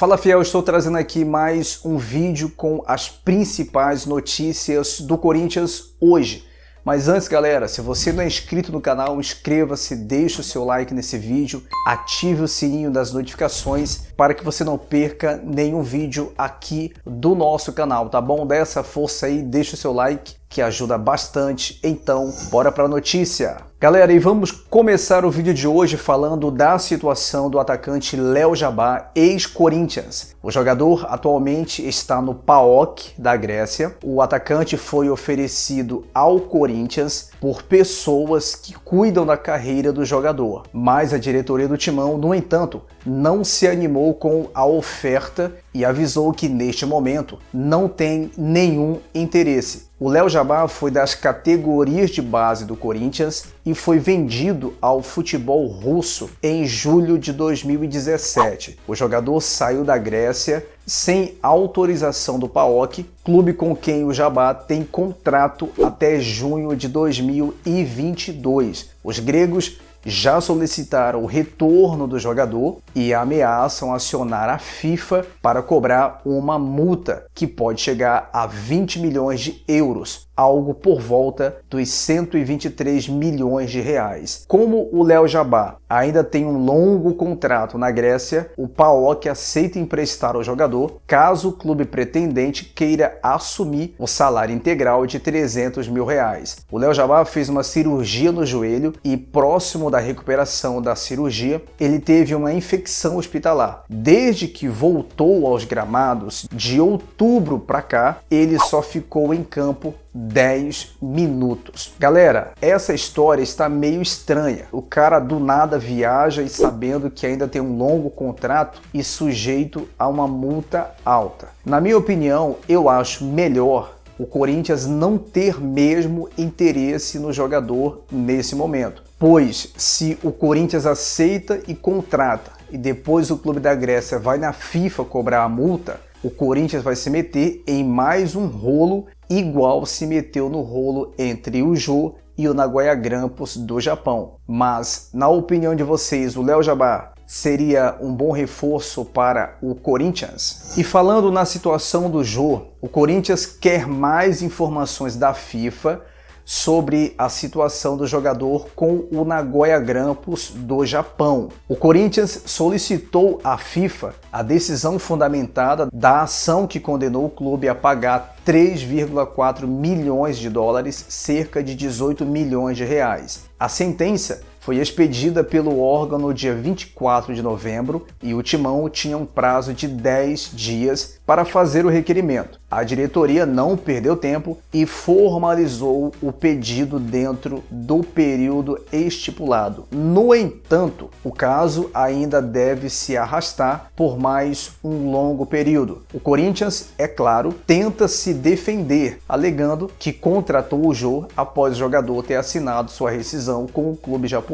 Fala fiel, estou trazendo aqui mais um vídeo com as principais notícias do Corinthians hoje. Mas antes, galera, se você não é inscrito no canal, inscreva-se, deixe o seu like nesse vídeo, ative o sininho das notificações para que você não perca nenhum vídeo aqui do nosso canal, tá bom? Dá essa força aí, deixa o seu like que ajuda bastante. Então, bora para a notícia. Galera, e vamos começar o vídeo de hoje falando da situação do atacante Léo Jabá, ex-Corinthians. O jogador atualmente está no PAOK da Grécia. O atacante foi oferecido ao Corinthians por pessoas que cuidam da carreira do jogador. Mas a diretoria do Timão, no entanto, não se animou com a oferta e avisou que neste momento não tem nenhum interesse. O Léo Jabá foi das categorias de base do Corinthians e foi vendido ao futebol russo em julho de 2017. O jogador saiu da Grécia sem autorização do PAOK, clube com quem o Jabá tem contrato até junho de 2022. Os gregos já solicitaram o retorno do jogador e ameaçam acionar a FIFA para cobrar uma multa que pode chegar a 20 milhões de euros, algo por volta dos 123 milhões de reais. Como o Léo Jabá ainda tem um longo contrato na Grécia, o PAOK aceita emprestar o jogador caso o clube pretendente queira assumir o salário integral de 300 mil reais. O Léo Jabá fez uma cirurgia no joelho e próximo da recuperação da cirurgia, ele teve uma infecção hospitalar. Desde que voltou aos gramados, de outubro para cá, ele só ficou em campo 10 minutos. Galera, essa história está meio estranha. O cara do nada viaja e sabendo que ainda tem um longo contrato e sujeito a uma multa alta. Na minha opinião, eu acho melhor o Corinthians não ter mesmo interesse no jogador nesse momento. Pois se o Corinthians aceita e contrata e depois o clube da Grécia vai na FIFA cobrar a multa, o Corinthians vai se meter em mais um rolo igual se meteu no rolo entre o Jô e o Nagoya Grampus do Japão. Mas, na opinião de vocês, o Léo Jabá seria um bom reforço para o Corinthians? E falando na situação do Jô, o Corinthians quer mais informações da FIFA sobre a situação do jogador com o Nagoya Grampus do Japão. O Corinthians solicitou à FIFA a decisão fundamentada da ação que condenou o clube a pagar 3,4 milhões de dólares, cerca de 18 milhões de reais. A sentença foi expedida pelo órgão no dia 24 de novembro e o Timão tinha um prazo de 10 dias para fazer o requerimento. A diretoria não perdeu tempo e formalizou o pedido dentro do período estipulado. No entanto, o caso ainda deve se arrastar por mais um longo período. O Corinthians, é claro, tenta se defender, alegando que contratou o Jô após o jogador ter assinado sua rescisão com o clube japonês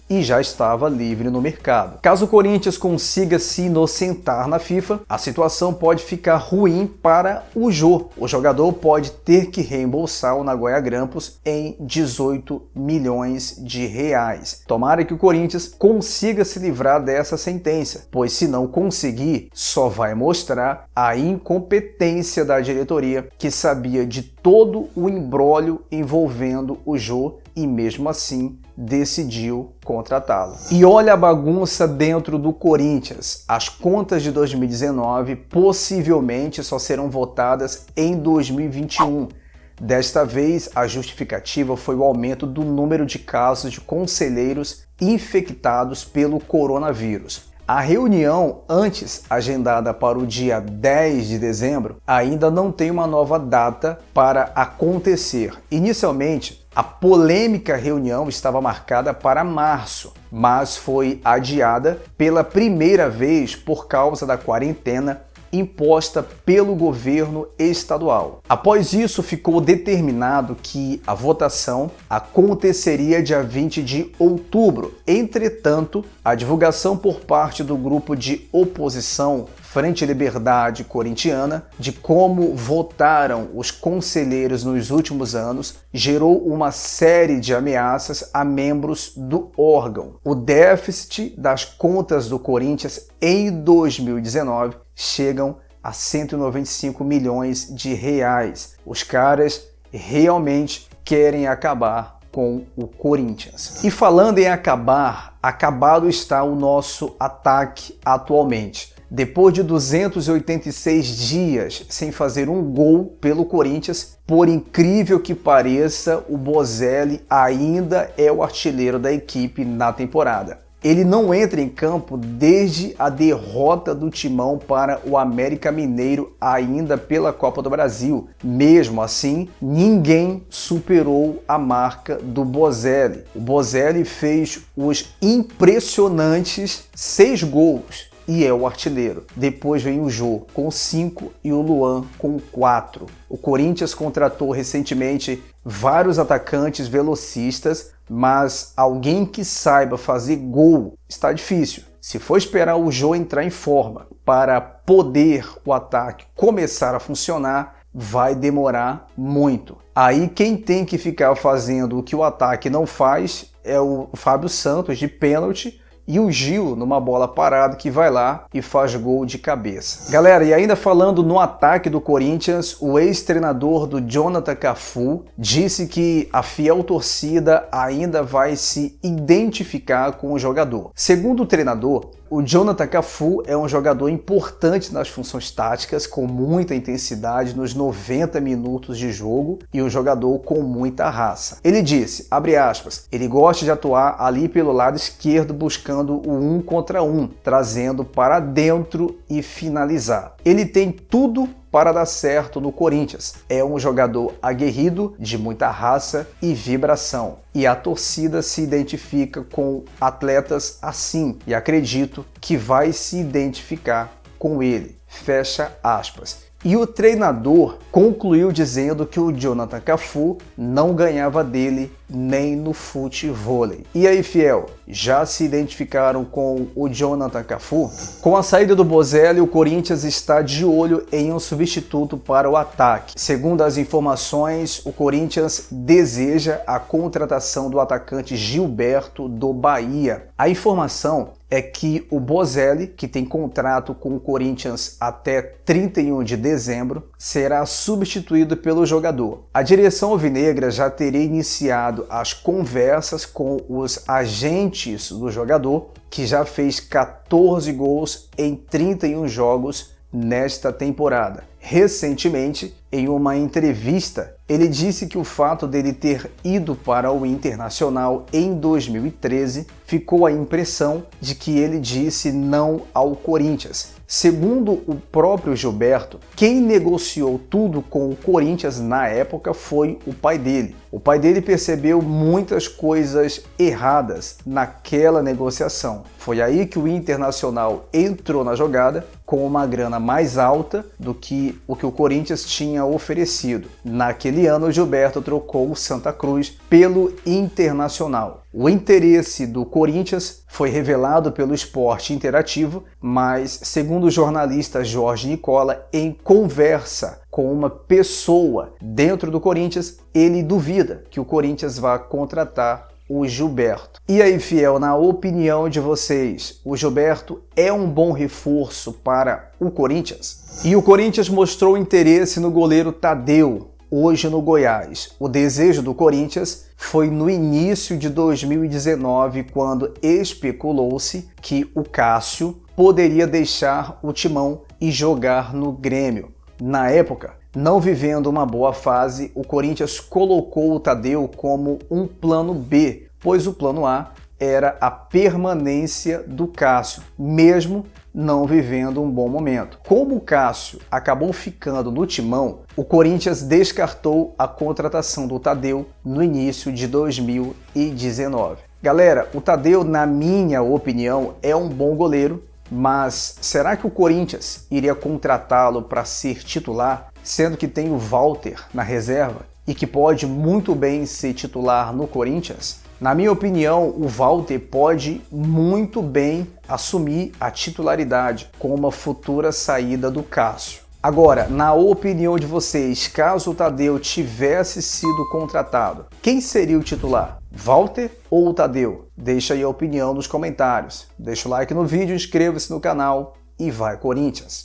e já estava livre no mercado. Caso o Corinthians consiga se inocentar na FIFA, a situação pode ficar ruim para o Jô. O jogador pode ter que reembolsar o Nagoya Grampus em 18 milhões de reais. Tomara que o Corinthians consiga se livrar dessa sentença, pois se não conseguir, só vai mostrar a incompetência da diretoria, que sabia de todo o imbróglio envolvendo o Jô e mesmo assim decidiu contratá-lo. E olha a bagunça dentro do Corinthians. As contas de 2019 possivelmente só serão votadas em 2021. Desta vez, a justificativa foi o aumento do número de casos de conselheiros infectados pelo coronavírus. A reunião, antes agendada para o dia 10 de dezembro, ainda não tem uma nova data para acontecer. Inicialmente, a polêmica reunião estava marcada para março, mas foi adiada pela primeira vez por causa da quarentena imposta pelo governo estadual. Após isso, ficou determinado que a votação aconteceria dia 20 de outubro. Entretanto, a divulgação por parte do grupo de oposição Frente Liberdade Corintiana de como votaram os conselheiros nos últimos anos gerou uma série de ameaças a membros do órgão. O déficit das contas do Corinthians em 2019 chegam a 195 milhões de reais. Os caras realmente querem acabar com o Corinthians. E falando em acabar, acabado está o nosso ataque atualmente. Depois de 286 dias sem fazer um gol pelo Corinthians, por incrível que pareça, o Bozelli ainda é o artilheiro da equipe na temporada. Ele não entra em campo desde a derrota do Timão para o América Mineiro ainda pela Copa do Brasil. Mesmo assim, ninguém superou a marca do Bozelli. O Bozelli fez os impressionantes 6 gols e é o artilheiro. Depois vem o Jô com 5 e o Luan com 4. O Corinthians contratou recentemente vários atacantes velocistas, mas alguém que saiba fazer gol está difícil. Se for esperar o Jô entrar em forma para poder o ataque começar a funcionar, vai demorar muito. Aí quem tem que ficar fazendo o que o ataque não faz é o Fábio Santos de pênalti, e o Gil numa bola parada que vai lá e faz gol de cabeça. Galera, e ainda falando no ataque do Corinthians, o ex-treinador do Jonathan Cafu disse que a fiel torcida ainda vai se identificar com o jogador. Segundo o treinador, o Jonathan Cafu é um jogador importante nas funções táticas, com muita intensidade nos 90 minutos de jogo e um jogador com muita raça. Ele disse, abre aspas, ele gosta de atuar ali pelo lado esquerdo buscando o 1 contra 1, trazendo para dentro e finalizar. Ele tem tudo para dar certo no Corinthians. É um jogador aguerrido, de muita raça e vibração. E a torcida se identifica com atletas assim e acredito que vai se identificar com ele. Fecha aspas. E o treinador concluiu dizendo que o Jonathan Cafu não ganhava dele nem no futevôlei. E aí, fiel, já se identificaram com o Jonathan Cafu? Com a saída do Bozelli, o Corinthians está de olho em um substituto para o ataque. Segundo as informações, o Corinthians deseja a contratação do atacante Gilberto do Bahia. A informação é que o Bozelli, que tem contrato com o Corinthians até 31 de dezembro, será substituído pelo jogador. A direção alvinegra já teria iniciado as conversas com os agentes do jogador, que já fez 14 gols em 31 jogos nesta temporada. Recentemente, em uma entrevista, ele disse que o fato dele ter ido para o Internacional em 2013 ficou a impressão de que ele disse não ao Corinthians. Segundo o próprio Gilberto, quem negociou tudo com o Corinthians na época foi o pai dele. O pai dele percebeu muitas coisas erradas naquela negociação. Foi aí que o Internacional entrou na jogada com uma grana mais alta do que o Corinthians tinha oferecido. Naquele ano, o Gilberto trocou o Santa Cruz pelo Internacional. O interesse do Corinthians foi revelado pelo Esporte Interativo, mas, segundo o jornalista Jorge Nicola, em conversa com uma pessoa dentro do Corinthians, ele duvida que o Corinthians vá contratar o Gilberto. E aí, fiel, na opinião de vocês, o Gilberto é um bom reforço para o Corinthians? E o Corinthians mostrou interesse no goleiro Tadeu, hoje no Goiás. O desejo do Corinthians foi no início de 2019, quando especulou-se que o Cássio poderia deixar o Timão e jogar no Grêmio. Na época, não vivendo uma boa fase, o Corinthians colocou o Tadeu como um plano B, pois o plano A era a permanência do Cássio, mesmo não vivendo um bom momento. Como o Cássio acabou ficando no Timão, o Corinthians descartou a contratação do Tadeu no início de 2019. Galera, o Tadeu, na minha opinião, é um bom goleiro, mas será que o Corinthians iria contratá-lo para ser titular, sendo que tem o Walter na reserva e que pode muito bem ser titular no Corinthians? Na minha opinião, o Walter pode muito bem assumir a titularidade com uma futura saída do Cássio. Agora, na opinião de vocês, caso o Tadeu tivesse sido contratado, quem seria o titular? Walter ou o Tadeu? Deixa aí a opinião nos comentários. Deixa o like no vídeo, inscreva-se no canal e vai Corinthians!